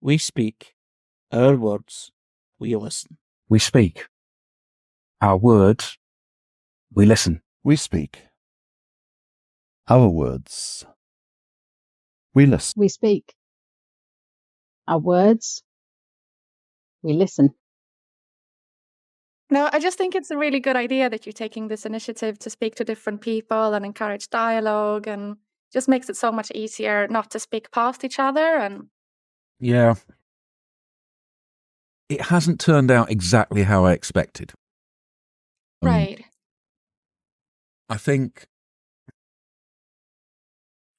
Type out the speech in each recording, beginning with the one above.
We speak. Our words. We listen. We speak. Our words. We listen. We speak. Our words. We listen. We speak. Our words. We listen. No, I just think it's a really good idea that you're taking this initiative to speak to different people and encourage dialogue, and just makes it so much easier not to speak past each other. And Yeah. It hasn't turned out exactly how I expected. right. I think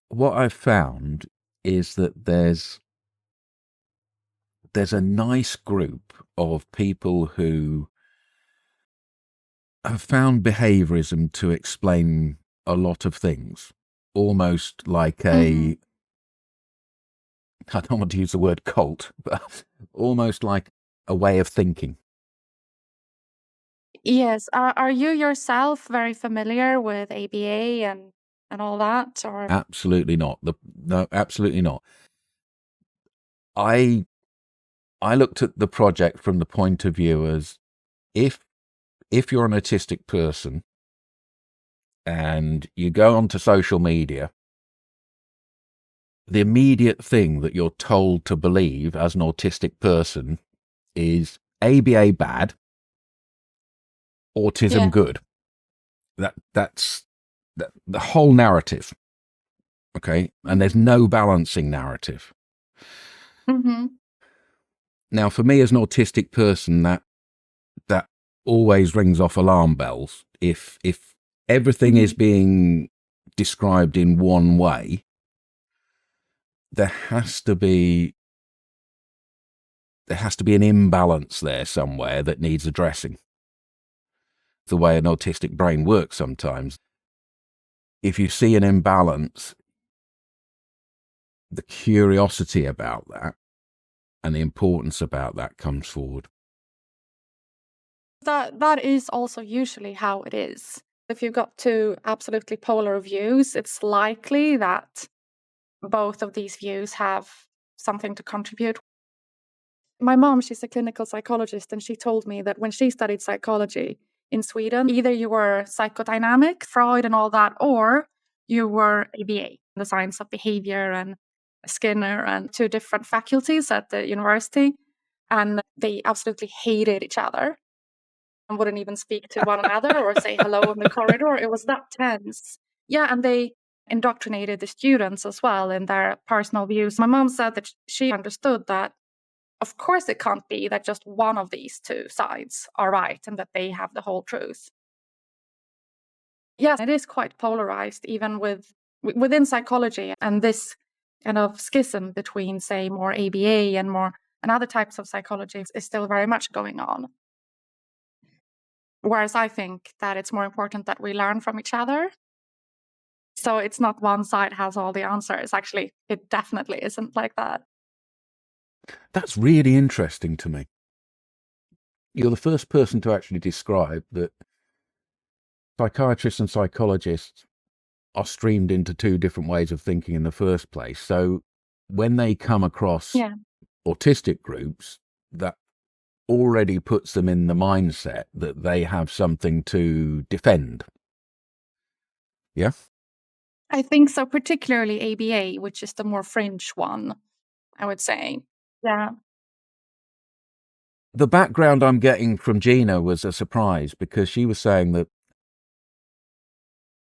what I've found is that there's a nice group of people who have found behaviorism to explain a lot of things, almost like I don't want to use the word cult, but almost like a way of thinking. Yes. Are you yourself very familiar with ABA and all that? Or Absolutely not. No, absolutely not. I looked at the project from the point of view as if you're an autistic person and you go onto social media, the immediate thing that you're told to believe as an autistic person is ABA bad, autism good. That's the whole narrative. Okay, and there's no balancing narrative. Now, for me as an autistic person, that always rings off alarm bells. If everything is being described in one way, there has to be an imbalance there somewhere that needs addressing. The way an autistic brain works sometimes. If you see an imbalance, the curiosity about that and the importance about that comes forward. that is also usually how it is. If you've got two absolutely polar views, it's likely that both of these views have something to contribute. My mom, she's a clinical psychologist, and she told me that when she studied psychology in Sweden, either you were psychodynamic, Freud and all that, or you were ABA, the science of behavior, and Skinner, and two different faculties at the university. And they absolutely hated each other and wouldn't even speak to one another or say hello in the corridor. It was that tense. Yeah, and they indoctrinated the students as well in their personal views. My mom said that she understood that, of course, it can't be that just one of these two sides are right and that they have the whole truth. Yes, it is quite polarized, even within psychology, and this kind of schism between, say, more ABA and other types of psychology is still very much going on. Whereas I think that it's more important that we learn from each other. So it's not one side has all the answers. Actually, it definitely isn't like that. That's really interesting to me. You're the first person to actually describe that psychiatrists and psychologists are streamed into two different ways of thinking in the first place. So when they come across autistic groups, that already puts them in the mindset that they have something to defend. Yeah? I think so, particularly ABA, which is the more fringe one, I would say. Yeah. The background I'm getting from Gina was a surprise, because she was saying that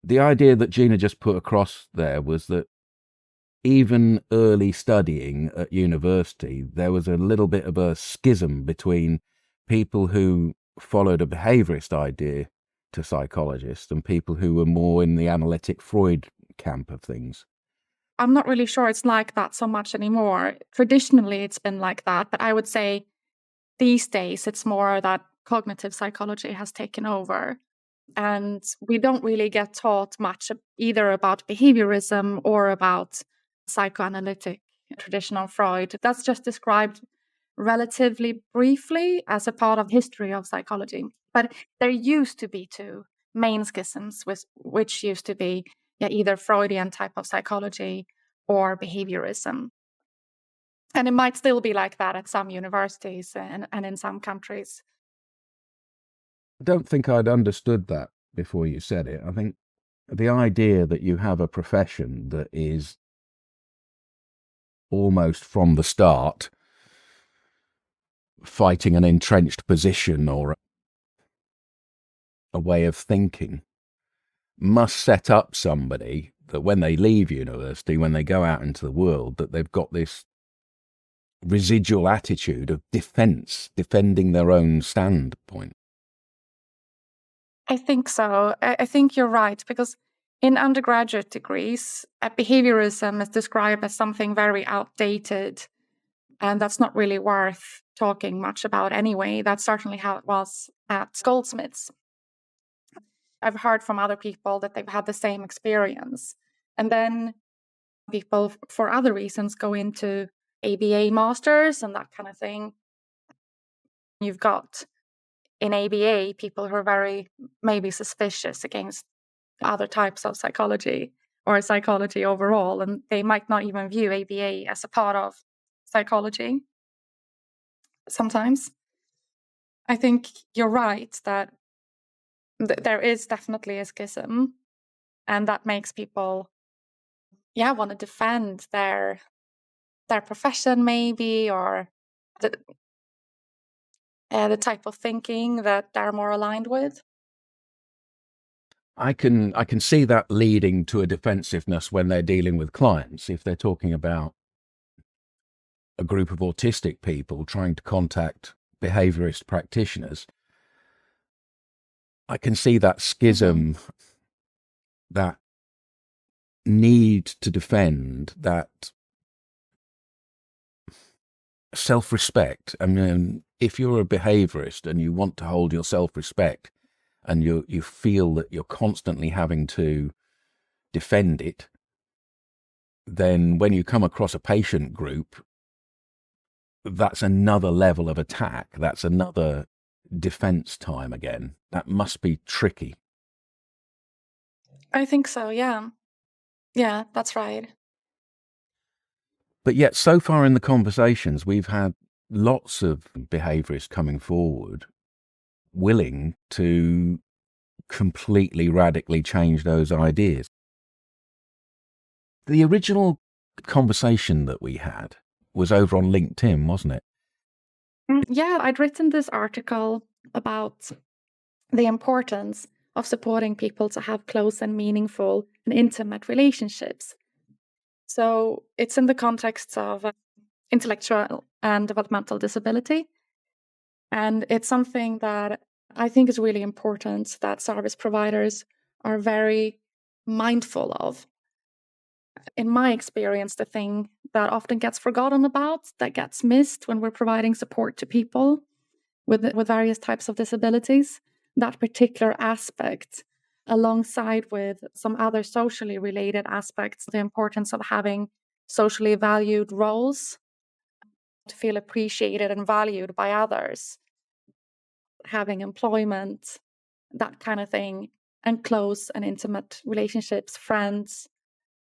the idea that Gina just put across there was that even early studying at university, there was a little bit of a schism between people who followed a behaviorist idea to psychologists and people who were more in the analytic Freud camp of things. I'm not really sure it's like that so much anymore. Traditionally, it's been like that, but I would say these days it's more that cognitive psychology has taken over. And we don't really get taught much either about behaviorism or about psychoanalytic traditional Freud. That's just described relatively briefly as a part of history of psychology. But there used to be two main schisms, which used to be either Freudian type of psychology or behaviorism. And it might still be like that at some universities and in some countries. I don't think I'd understood that before you said it. I think the idea that you have a profession that is almost from the start fighting an entrenched position or a way of thinking must set up somebody that when they leave university, when they go out into the world, that they've got this residual attitude of defending their own standpoint. I think so. I think you're right, because in undergraduate degrees, behaviorism is described as something very outdated, and that's not really worth talking much about anyway. That's certainly how it was at Goldsmiths. I've heard from other people that they've had the same experience. And then people, for other reasons, go into ABA masters and that kind of thing. You've got in ABA people who are very maybe suspicious against other types of psychology or psychology overall, and they might not even view ABA as a part of psychology sometimes. I think you're right that there is definitely a schism, and that makes people want to defend their profession maybe, or the type of thinking that they're more aligned with. I can see that leading to a defensiveness when they're dealing with clients. If they're talking about a group of autistic people trying to contact behaviorist practitioners, I can see that schism, that need to defend, that self-respect. I mean, if you're a behaviorist and you want to hold your self-respect and you feel that you're constantly having to defend it, then when you come across a patient group, that's another level of attack. That's another defense time again. That must be tricky. I think so, yeah. Yeah, that's right. But yet, so far in the conversations, we've had lots of behaviorists coming forward willing to completely radically change those ideas. The original conversation that we had was over on LinkedIn, wasn't it? Yeah, I'd written this article about the importance of supporting people to have close and meaningful and intimate relationships. So it's in the context of intellectual and developmental disability. And it's something that I think is really important that service providers are very mindful of. In my experience, the thing that often gets forgotten about, that gets missed when we're providing support to people with various types of disabilities, that particular aspect, alongside with some other socially related aspects, the importance of having socially valued roles, to feel appreciated and valued by others, having employment, that kind of thing, and close and intimate relationships, friends,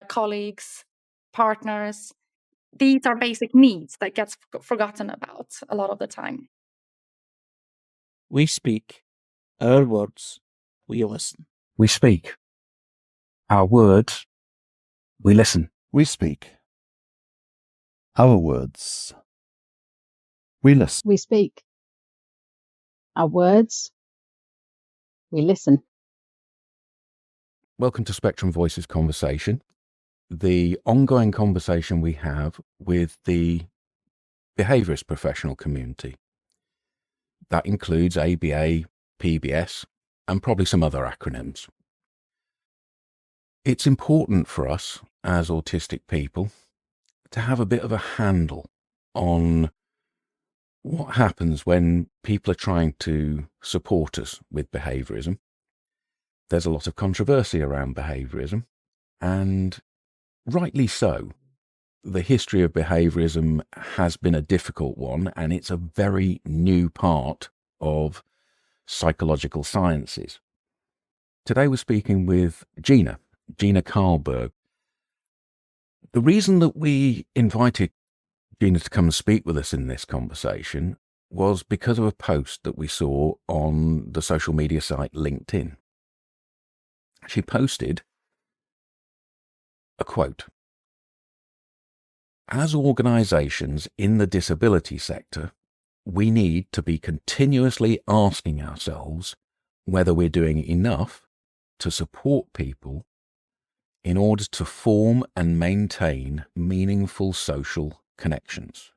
colleagues, partners. These are basic needs that gets forgotten about a lot of the time. We speak. Our words, we listen. We speak. Our words, we listen. We speak. Our words. We listen. We speak. Our words, we listen. Welcome to Spectrum Voices Conversation, the ongoing conversation we have with the behaviourist professional community. That includes ABA, PBS, and probably some other acronyms. It's important for us as autistic people to have a bit of a handle on what happens when people are trying to support us with behaviorism. There's a lot of controversy around behaviorism, and rightly so. The history of behaviorism has been a difficult one, and it's a very new part of psychological sciences. Today we're speaking with Gina-Karlberg. The reason that we invited Gina to come and speak with us in this conversation was because of a post that we saw on the social media site LinkedIn. She posted a quote. As organisations in the disability sector, we need to be continuously asking ourselves whether we're doing enough to support people in order to form and maintain meaningful social connections.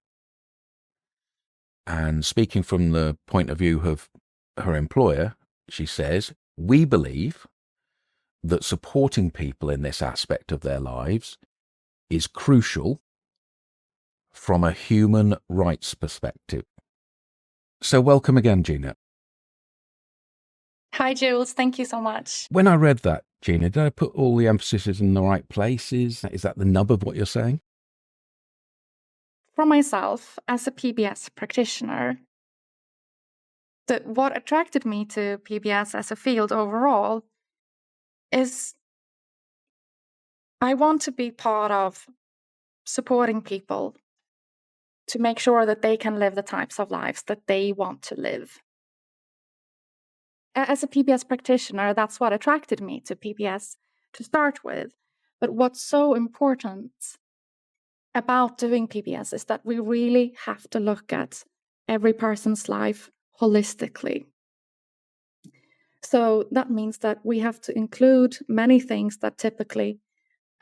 And speaking from the point of view of her employer, she says, we believe that supporting people in this aspect of their lives is crucial from a human rights perspective. So welcome again, Gina. Hi, Jules. Thank you so much. When I read that, Gina, did I put all the emphasis in the right places? Is that the nub of what you're saying? For myself, as a PBS practitioner, what attracted me to PBS as a field overall is I want to be part of supporting people to make sure that they can live the types of lives that they want to live. As a PBS practitioner, that's what attracted me to PBS to start with. But what's so important about doing PBS is that we really have to look at every person's life holistically. So that means that we have to include many things that typically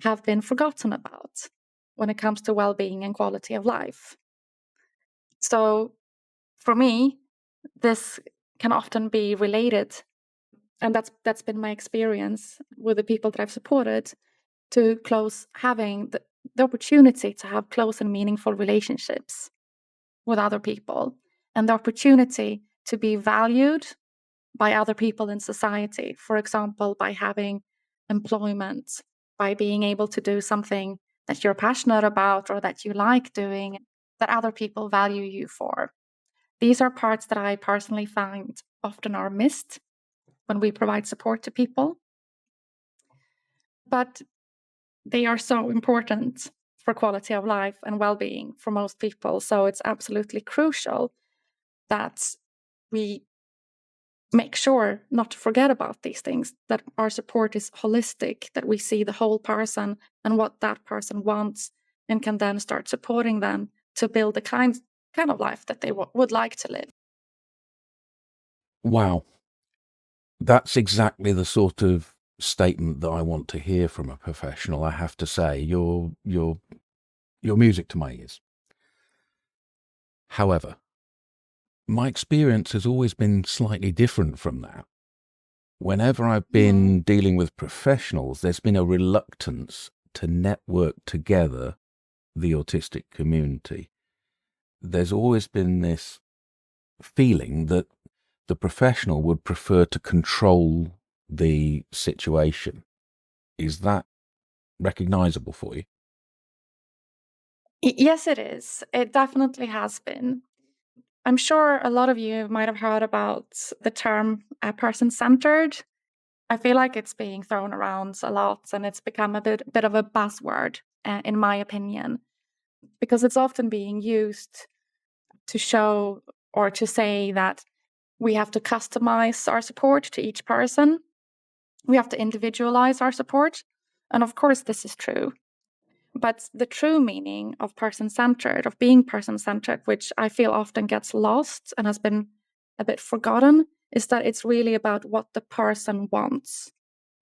have been forgotten about when it comes to well-being and quality of life. So for me, this can often be related, and that's been my experience with the people that I've supported, to having the opportunity to have close and meaningful relationships with other people, and the opportunity to be valued by other people in society. For example, by having employment, by being able to do something that you're passionate about or that you like doing, that other people value you for. These are parts that I personally find often are missed when we provide support to people. But they are so important for quality of life and well-being for most people. So it's absolutely crucial that we make sure not to forget about these things, that our support is holistic, that we see the whole person and what that person wants, and can then start supporting them to build the kind of life that they would like to live. Wow. That's exactly the sort of statement that I want to hear from a professional, I have to say. You're music to my ears. However, my experience has always been slightly different from that. Whenever I've been dealing with professionals, there's been a reluctance to network together the autistic community. There's always been this feeling that the professional would prefer to control the situation. Is that recognizable for you? Yes, it is. It definitely has been. I'm sure a lot of you might have heard about the term person-centered. I feel like it's being thrown around a lot, and it's become a bit of a buzzword, in my opinion, because it's often being used to show or to say that we have to customize our support to each person. We have to individualize our support. And of course, this is true. But the true meaning of person-centered, of being person-centered, which I feel often gets lost and has been a bit forgotten, is that it's really about what the person wants.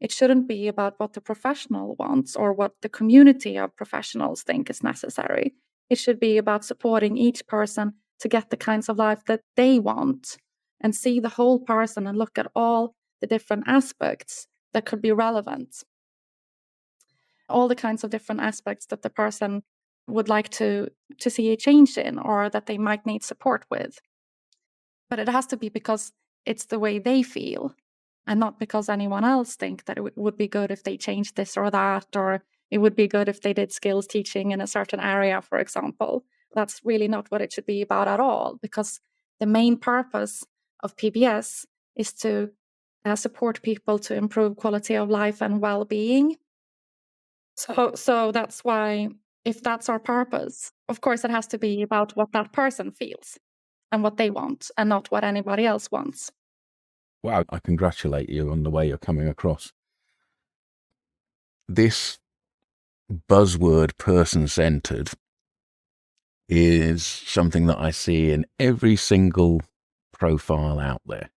It shouldn't be about what the professional wants or what the community of professionals think is necessary. It should be about supporting each person to get the kinds of life that they want, and see the whole person and look at all the different aspects that could be relevant. All the kinds of different aspects that the person would like to see a change in, or that they might need support with. But it has to be because it's the way they feel, and not because anyone else think that it would be good if they changed this or that, or it would be good if they did skills teaching in a certain area, for example. That's really not what it should be about at all, because the main purpose of PBS is to support people to improve quality of life and well-being. So that's why if that's our purpose, of course, it has to be about what that person feels and what they want, and not what anybody else wants. Wow, I congratulate you on the way you're coming across. This buzzword person-centered is something that I see in every single profile out there.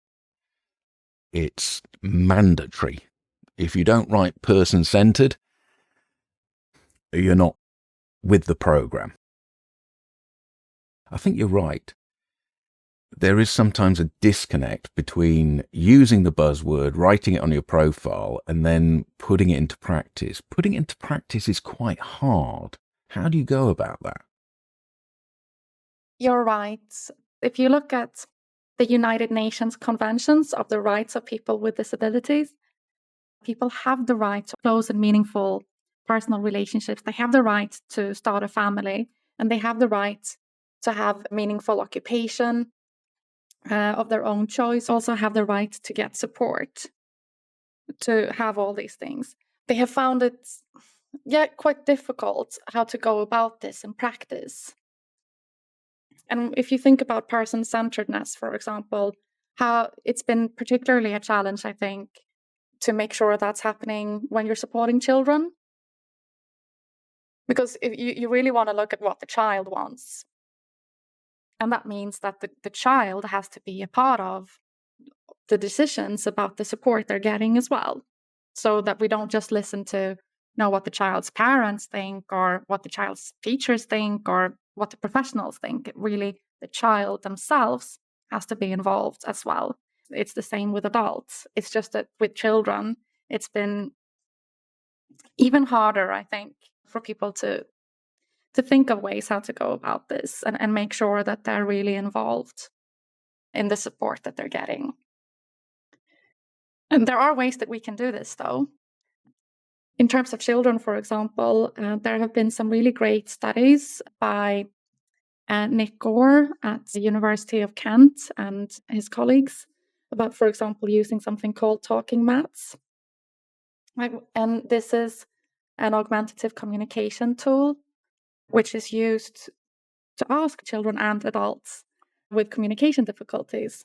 It's mandatory. If you don't write person-centered, you're not with the program. I think you're right. There is sometimes a disconnect between using the buzzword, writing it on your profile, and then putting it into practice. Putting it into practice is quite hard. How do you go about that? You're right. If you look at the United Nations Conventions of the Rights of People with Disabilities, people have the right to close and meaningful personal relationships. They have the right to start a family, and they have the right to have meaningful occupation of their own choice, also have the right to get support, to have all these things. They have found it, quite difficult how to go about this in practice. And if you think about person-centeredness, for example, how it's been particularly a challenge, I think, to make sure that's happening when you're supporting children. Because if you really want to look at what the child wants. And that means that the child has to be a part of the decisions about the support they're getting as well. So that we don't just listen to what the child's parents think, or what the child's teachers think, or what the professionals think. Really, the child themselves has to be involved as well. It's the same with adults. It's just that with children, it's been even harder, I think, for people to think of ways how to go about this and make sure that they're really involved in the support that they're getting. And there are ways that we can do this, though. In terms of children, for example, there have been some really great studies by Nick Gore at the University of Kent and his colleagues about, for example, using something called talking mats. And this is an augmentative communication tool, which is used to ask children and adults with communication difficulties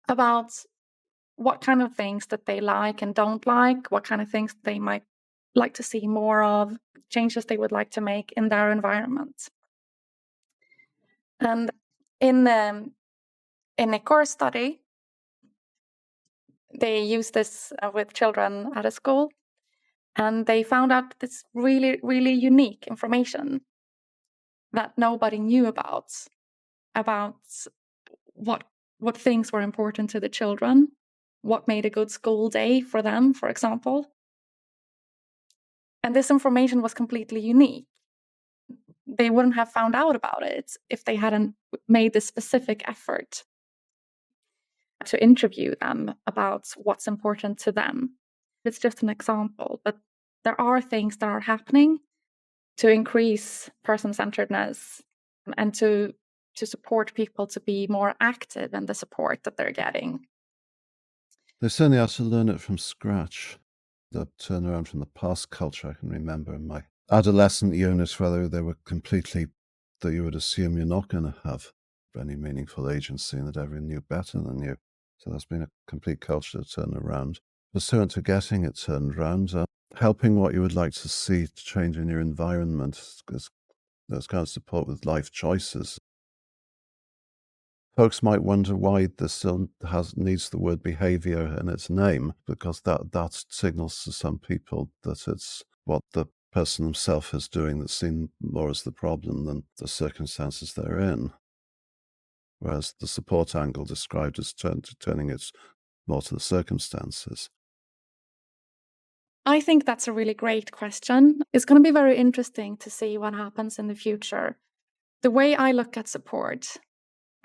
about what kind of things that they like and don't like, what kind of things they might like to see more of, changes they would like to make in their environment. And in a course study, they used this with children at a school, and they found out this really, really unique information that nobody knew about what things were important to the children, what made a good school day for them, for example. And this information was completely unique. They wouldn't have found out about it if they hadn't made this specific effort to interview them about what's important to them. It's just an example, but there are things that are happening to increase person-centeredness and to support people to be more active in the support that they're getting. They certainly have to learn it from scratch. The turnaround from the past culture, I can remember in my adolescent units, whether they were completely, that you would assume you're not going to have any meaningful agency and that everyone knew better than you. So there's been a complete culture to turn around. Pursuant to getting it turned around, helping what you would like to see to change in your environment, because there's kind of support with life choices. Folks might wonder why this still needs the word behavior in its name, because that signals to some people that it's what the person himself is doing that's seen more as the problem than the circumstances they're in. Whereas the support angle described as turning it more to the circumstances. I think that's a really great question. It's going to be very interesting to see what happens in the future. The way I look at support,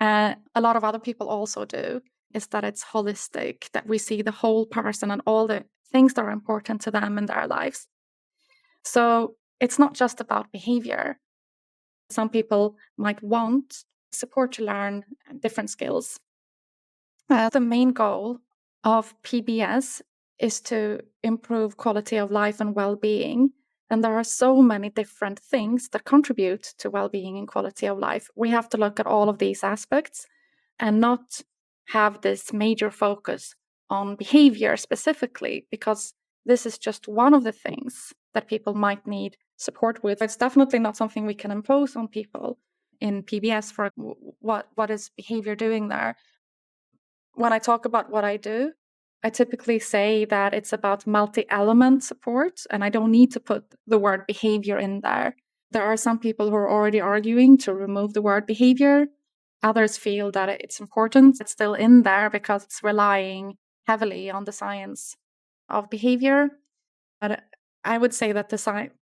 a lot of other people also do, is that it's holistic, that we see the whole person and all the things that are important to them in their lives. So it's not just about behavior. Some people might want support to learn different skills. The main goal of PBS is to improve quality of life and well-being And there are so many different things that contribute to well-being and quality of life. We have to look at all of these aspects and not have this major focus on behavior specifically, because this is just one of the things that people might need support with. It's definitely not something we can impose on people in PBS for what is behavior doing there. When I talk about what I do, I typically say that it's about multi-element support, and I don't need to put the word behavior in there. There are some people who are already arguing to remove the word behavior. Others feel that it's important. It's still in there because it's relying heavily on the science of behavior. But I would say that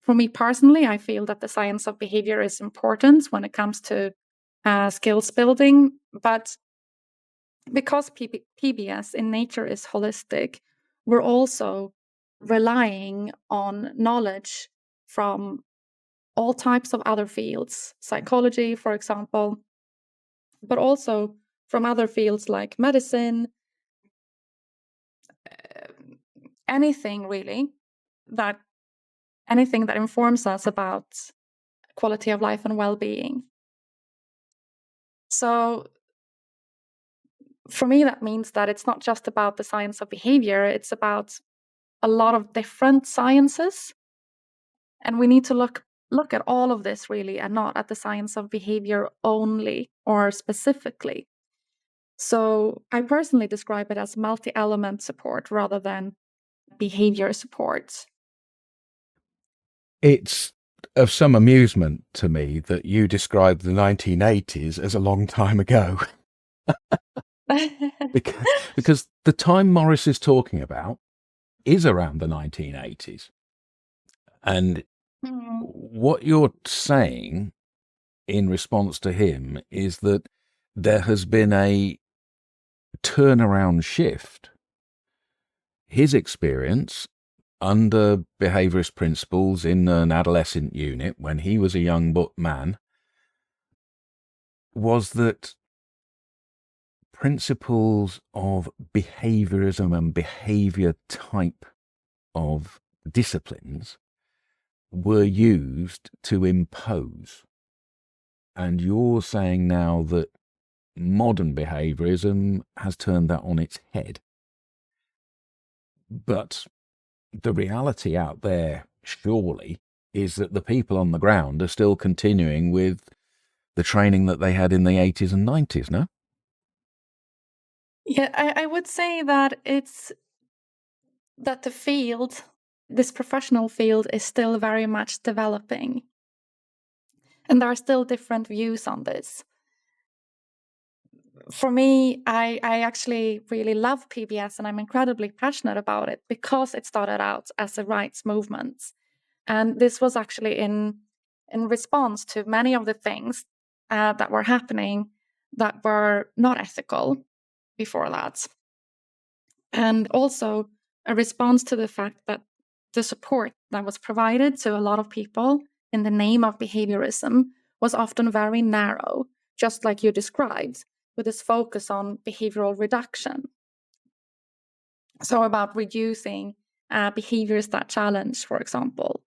for me personally, I feel that the science of behavior is important when it comes to skills building. But because PBS in nature is holistic, we're also relying on knowledge from all types of other fields, psychology, for example, but also from other fields like medicine, anything really, anything that informs us about quality of life and well-being. So for me, that means that it's not just about the science of behavior, it's about a lot of different sciences. And we need to look at all of this really, and not at the science of behavior only or specifically. So I personally describe it as multi-element support rather than behavior support. It's of some amusement to me that you described the 1980s as a long time ago. because the time Morris is talking about is around the 1980s. And what you're saying in response to him is that there has been a turnaround shift. His experience under behaviorist principles in an adolescent unit when he was a young man was that principles of behaviorism and behavior type of disciplines were used to impose. And you're saying now that modern behaviorism has turned that on its head. But the reality out there, surely, is that the people on the ground are still continuing with the training that they had in the 80s and 90s, no? Yeah, I would say that the field, this professional field, is still very much developing. And there are still different views on this. For me, I actually really love PBS, and I'm incredibly passionate about it because it started out as a rights movement. And this was actually in response to many of the things that were happening that were not ethical before that. And also a response to the fact that the support that was provided to a lot of people in the name of behaviorism was often very narrow, just like you described, with this focus on behavioral reduction. So about reducing behaviors that challenge, for example.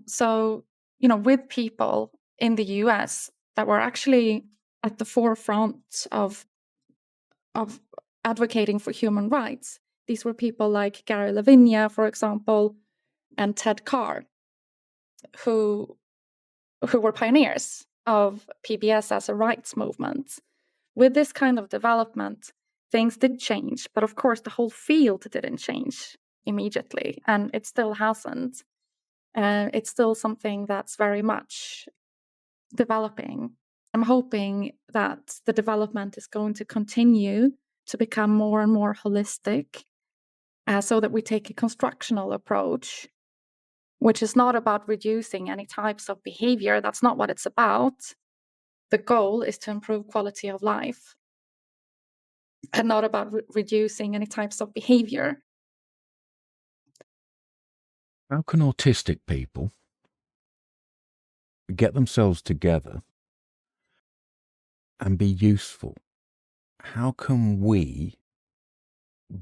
So, with people in the US that were actually at the forefront of advocating for human rights, these were people like Gary Lavinia, for example, and Ted Carr, who were pioneers of PBS as a rights movement. With this kind of development, things did change, but of course the whole field didn't change immediately, and it still hasn't. It's still something that's very much developing. I'm hoping that the development is going to continue to become more and more holistic, so that we take a constructional approach, which is not about reducing any types of behavior. That's not what it's about. The goal is to improve quality of life, and not about reducing any types of behavior. How can autistic people get themselves together and be useful? How can we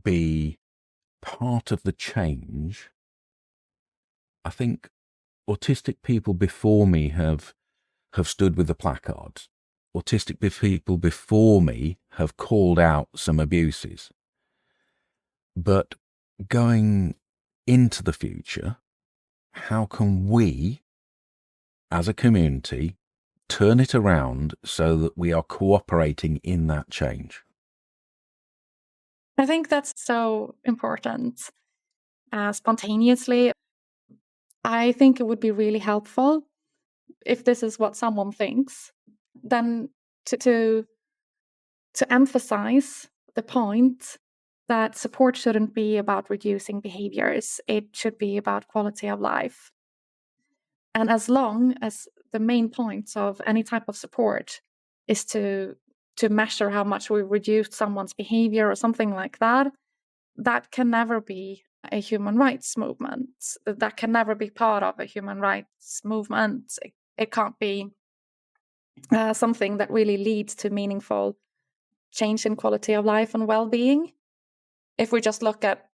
be part of the change? I think autistic people before me have stood with the placards. Autistic people before me have called out some abuses. But going into the future, how can we, as a community, turn it around so that we are cooperating in that change? I think that's so important. Spontaneously, I think it would be really helpful if this is what someone thinks, then to emphasize the point that support shouldn't be about reducing behaviors. It should be about quality of life. And as long as the main point of any type of support is to measure how much we reduced someone's behavior or something like that, that can never be a human rights movement. That can never be part of a human rights movement. It can't be something that really leads to meaningful change in quality of life and well-being. If we just look at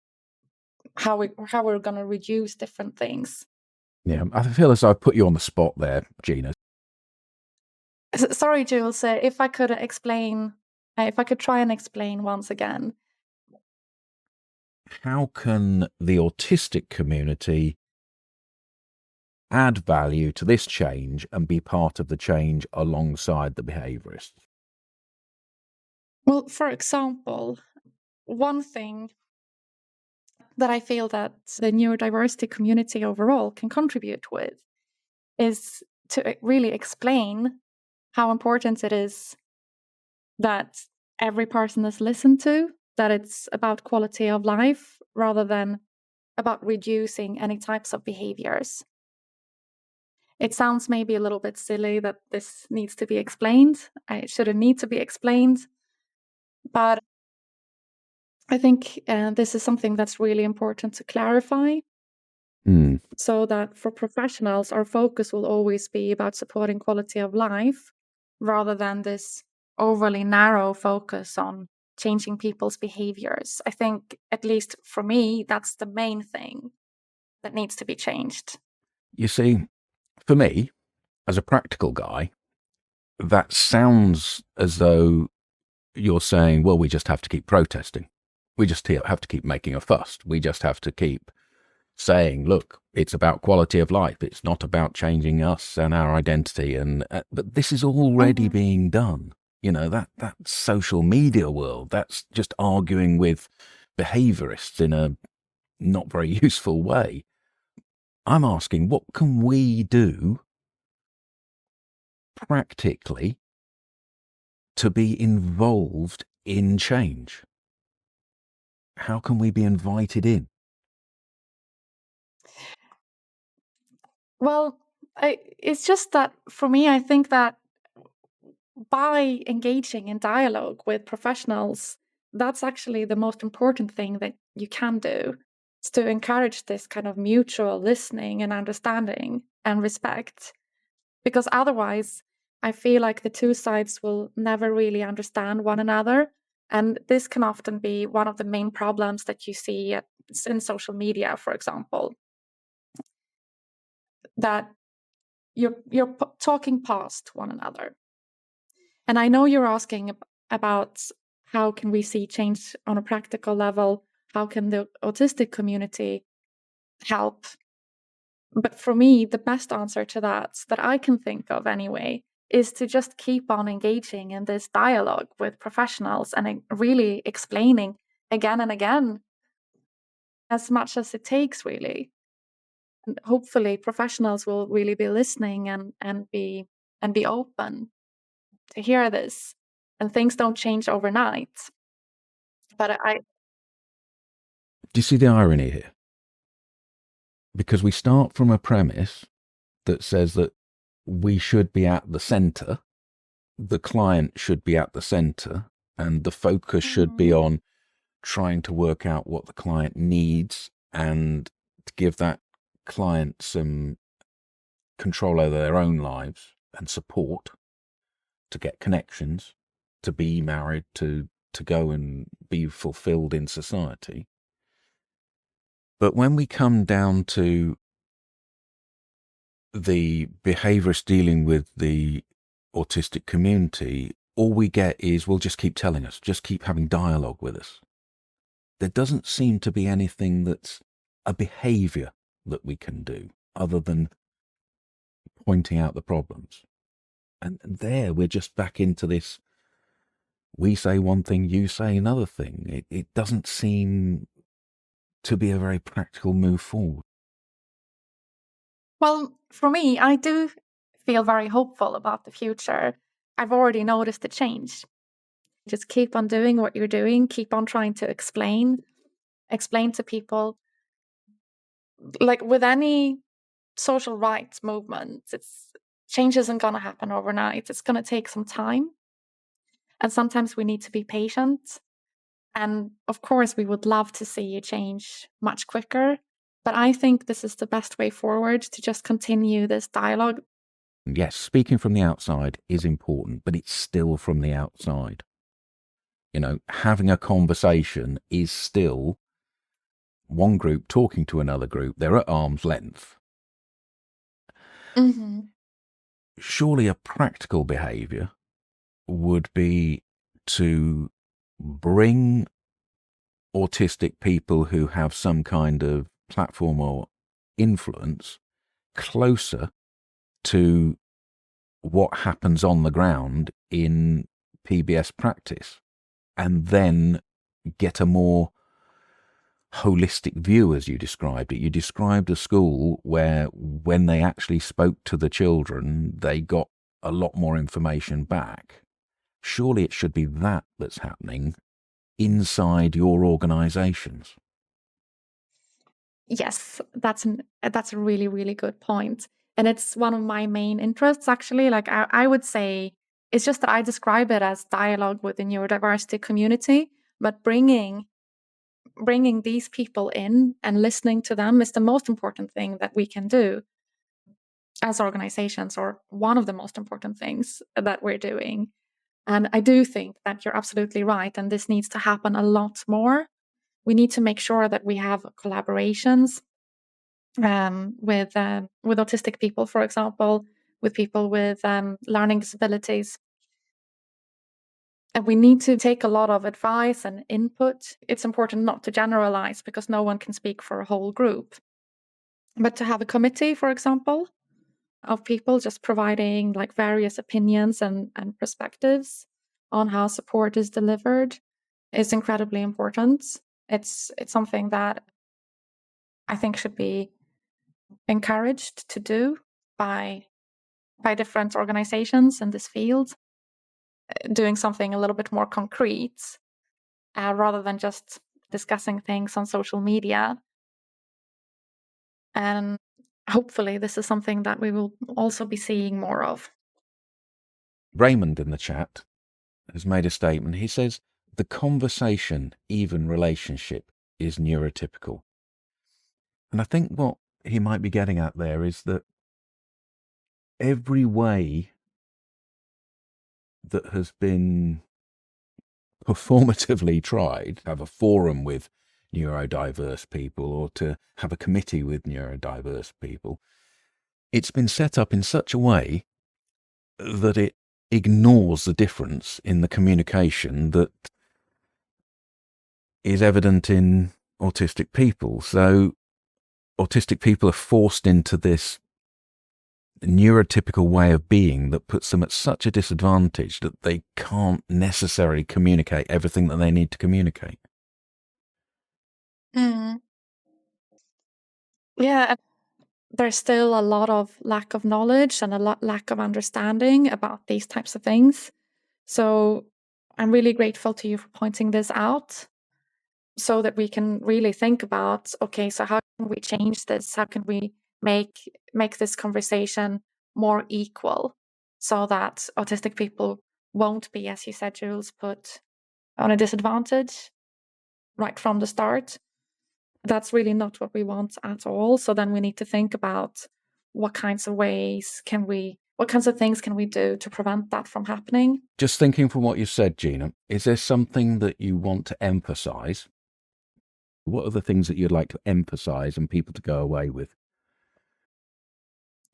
how we're going to reduce different things. Yeah, I feel as I've put you on the spot there, Gina. Sorry, Jules. If I could try and explain once again. How can the autistic community add value to this change and be part of the change alongside the behaviorists? Well, for example, one thing that I feel that the neurodiversity community overall can contribute with is to really explain how important it is that every person is listened to, that it's about quality of life rather than about reducing any types of behaviors. It sounds maybe a little bit silly that this needs to be explained. It shouldn't need to be explained. But I think this is something that's really important to clarify. So that for professionals, our focus will always be about supporting quality of life rather than this overly narrow focus on changing people's behaviors. I think, at least for me, that's the main thing that needs to be changed. You see, for me, as a practical guy, that sounds as though you're saying, well, we just have to keep protesting. We just have to keep making a fuss. We just have to keep saying, look, it's about quality of life. It's not about changing us and our identity. But this is already being done. You know, that social media world, that's just arguing with behaviorists in a not very useful way. I'm asking, what can we do practically to be involved in change? How can we be invited in? Well, it's just that for me, I think that by engaging in dialogue with professionals, that's actually the most important thing that you can do, is to encourage this kind of mutual listening and understanding and respect. Because otherwise, I feel like the two sides will never really understand one another. And this can often be one of the main problems that you see in social media, for example, that you're talking past one another. And I know you're asking about how can we see change on a practical level? How can the autistic community help? But for me, the best answer to that I can think of anyway, is to just keep on engaging in this dialogue with professionals and really explaining again and again as much as it takes, really. And hopefully professionals will really be listening and be open to hear this, and things don't change overnight. But do you see the irony here? Because we start from a premise that says that we should be at the center, the client should be at the center, and the focus should be on trying to work out what the client needs and to give that client some control over their own lives and support to get connections, to be married, to go and be fulfilled in society. But when we come down to the behaviourists dealing with the autistic community, all we get is, well, just keep telling us, just keep having dialogue with us. There doesn't seem to be anything that's a behaviour that we can do other than pointing out the problems. And there we're just back into this, we say one thing, you say another thing. It doesn't seem to be a very practical move forward. Well, for me, I do feel very hopeful about the future. I've already noticed the change. Just keep on doing what you're doing, keep on trying to explain to people. Like with any social rights movement, change isn't going to happen overnight. It's going to take some time. And sometimes we need to be patient. And of course, we would love to see a change much quicker. But I think this is the best way forward, to just continue this dialogue. Yes, speaking from the outside is important, but it's still from the outside. You know, having a conversation is still one group talking to another group. They're at arm's length. Mm-hmm. Surely a practical behaviour would be to bring autistic people who have some kind of platform or influence closer to what happens on the ground in PBS practice, and then get a more holistic view, as you described it. You described a school where when they actually spoke to the children, they got a lot more information back. Surely it should be that that's happening inside your organisations. Yes, that's a really, really good point. And it's one of my main interests, actually. Like I would say, it's just that I describe it as dialogue with the neurodiversity community, but bringing these people in and listening to them is the most important thing that we can do as organizations, or one of the most important things that we're doing. And I do think that you're absolutely right, and this needs to happen a lot more. We need to make sure that we have collaborations with autistic people, for example, with people with learning disabilities. And we need to take a lot of advice and input. It's important not to generalize, because no one can speak for a whole group. But to have a committee, for example, of people just providing like various opinions and perspectives on how support is delivered is incredibly important. It's something that I think should be encouraged to do by different organizations in this field, doing something a little bit more concrete rather than just discussing things on social media. And hopefully this is something that we will also be seeing more of. Raymond in the chat has made a statement. He says, the conversation, even relationship, is neurotypical. And I think what he might be getting at there is that every way that has been performatively tried to have a forum with neurodiverse people, or to have a committee with neurodiverse people, it's been set up in such a way that it ignores the difference in the communication that is evident in autistic people. So autistic people are forced into this neurotypical way of being that puts them at such a disadvantage that they can't necessarily communicate everything that they need to communicate. Mm. Yeah, there's still a lot of lack of knowledge and a lack of understanding about these types of things. So I'm really grateful to you for pointing this out, so that we can really think about, okay, so how can we change this? How can we make this conversation more equal, so that autistic people won't be, as you said, Jules, put on a disadvantage right from the start? That's really not what we want at all. So then we need to think about what kinds of things can we do to prevent that from happening. Just thinking from what you said, Gina, is there something that you want to emphasize? What are the things that you'd like to emphasize and people to go away with?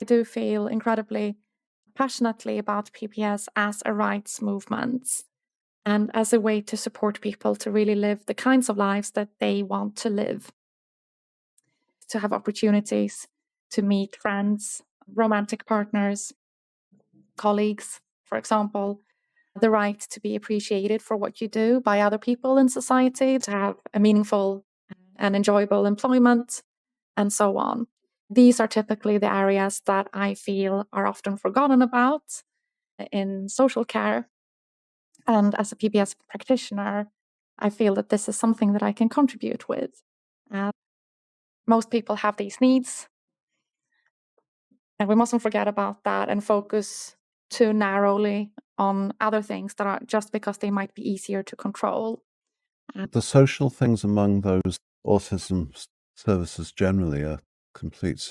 I do feel incredibly passionately about PBS as a rights movement and as a way to support people to really live the kinds of lives that they want to live, to have opportunities to meet friends, romantic partners, colleagues, for example, the right to be appreciated for what you do by other people in society, to have a meaningful and enjoyable employment, and so on. These are typically the areas that I feel are often forgotten about in social care. And as a PBS practitioner, I feel that this is something that I can contribute with. Most people have these needs, and we mustn't forget about that and focus too narrowly on other things that are just because they might be easier to control. The social things among those autism services generally are complete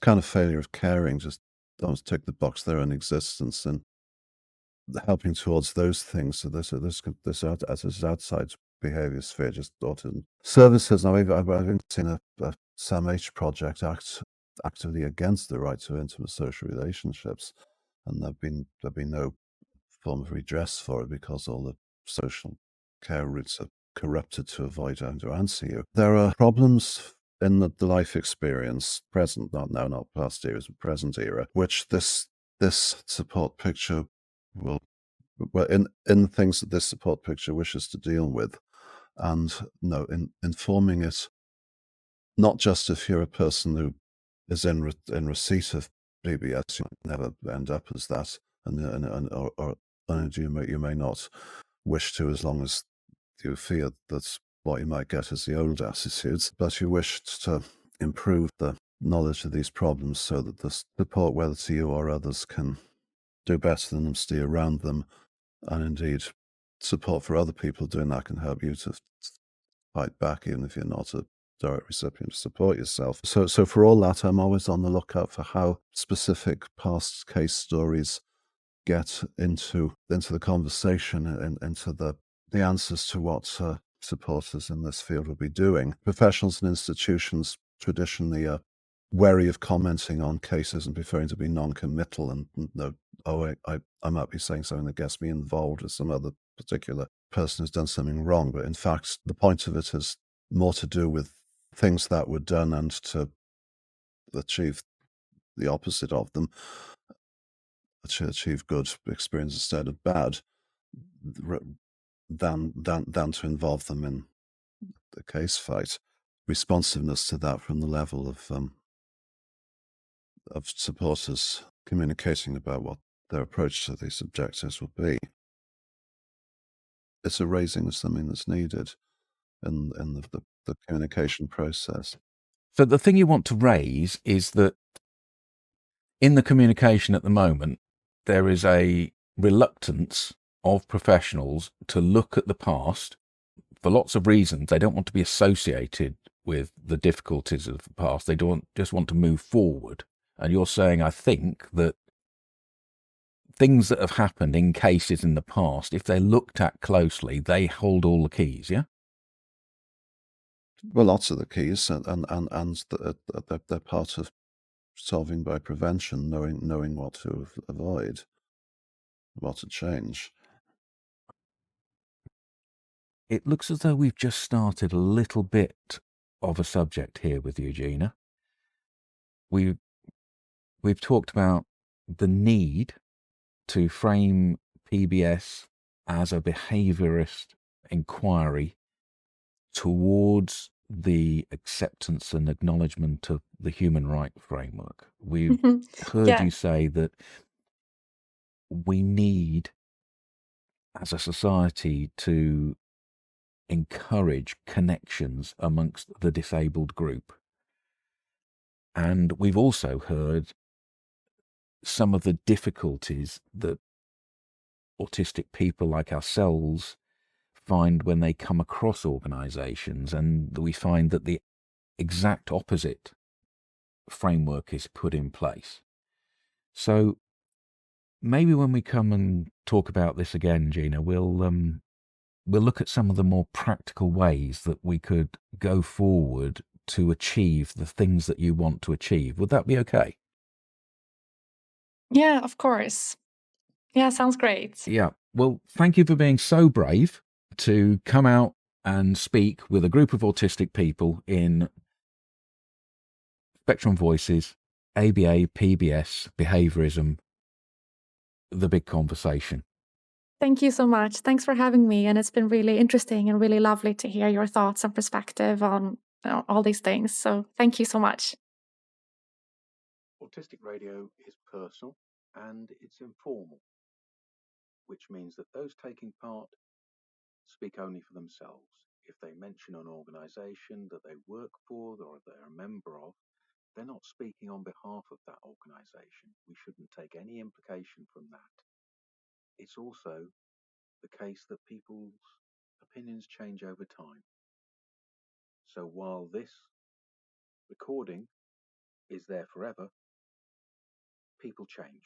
kind of failure of caring, just don't tick the box their own existence, and helping towards those things. So this outside behaviour sphere, just autism services. Now I've seen a Sam H project actively against the right to intimate social relationships, and there've been no form of redress for it because all the social care routes are corrupted to avoid having to answer you. There are problems in the life experience, present, not now, not past eras, but present era, which this support picture will, well, in the things that this support picture wishes to deal with, and in informing it, not just if you're a person who is in receipt of PBS, you might never end up as that, and you may not wish to, as long as you fear that's what you might get as the old attitudes, but you wish to improve the knowledge of these problems so that the support, whether to you or others, can do better than them, steer around them, and indeed support for other people doing that can help you to fight back, even if you're not a direct recipient, to support yourself. So for all that, I'm always on the lookout for how specific past case stories get into the conversation and into the answers to what supporters in this field will be doing. Professionals and institutions traditionally are wary of commenting on cases and preferring to be non-committal and I might be saying something that gets me involved with some other particular person who's done something wrong. But in fact, the point of it is more to do with things that were done and to achieve the opposite of them, to achieve good experience instead of bad, than to involve them in the case fight. Responsiveness to that from the level of supporters communicating about what their approach to these objectives will be. It's a raising of something that's needed in the communication process. So the thing you want to raise is that in the communication at the moment, there is a reluctance of professionals to look at the past for lots of reasons. They don't want to be associated with the difficulties of the past. They don't just want to move forward. And you're saying, I think, that things that have happened in cases in the past, if they're looked at closely, they hold all the keys, yeah? Well, lots of the keys, and they're part of solving by prevention, knowing what to avoid, what to change. It looks as though we've just started a little bit of a subject here with you, Gina. We've talked about the need to frame PBS as a behaviourist inquiry towards the acceptance and acknowledgement of the human right framework. We've heard you say that we need, as a society, to encourage connections amongst the disabled group. And we've also heard some of the difficulties that autistic people like ourselves find when they come across organisations, and we find that the exact opposite framework is put in place. So maybe when we come and talk about this again, Gina, we'll look at some of the more practical ways that we could go forward to achieve the things that you want to achieve. Would that be okay? Yeah, of course. Yeah, sounds great. Yeah. Well, thank you for being so brave to come out and speak with a group of autistic people in Spectrum Voices, ABA, PBS, behaviorism, the big conversation. Thank you so much. Thanks for having me. And it's been really interesting and really lovely to hear your thoughts and perspective on all these things. So thank you so much. Autistic Radio is personal and it's informal, which means that those taking part speak only for themselves. If they mention an organisation that they work for or they're a member of, they're not speaking on behalf of that organisation. We shouldn't take any implication from that. It's also the case that people's opinions change over time. So while this recording is there forever, people change.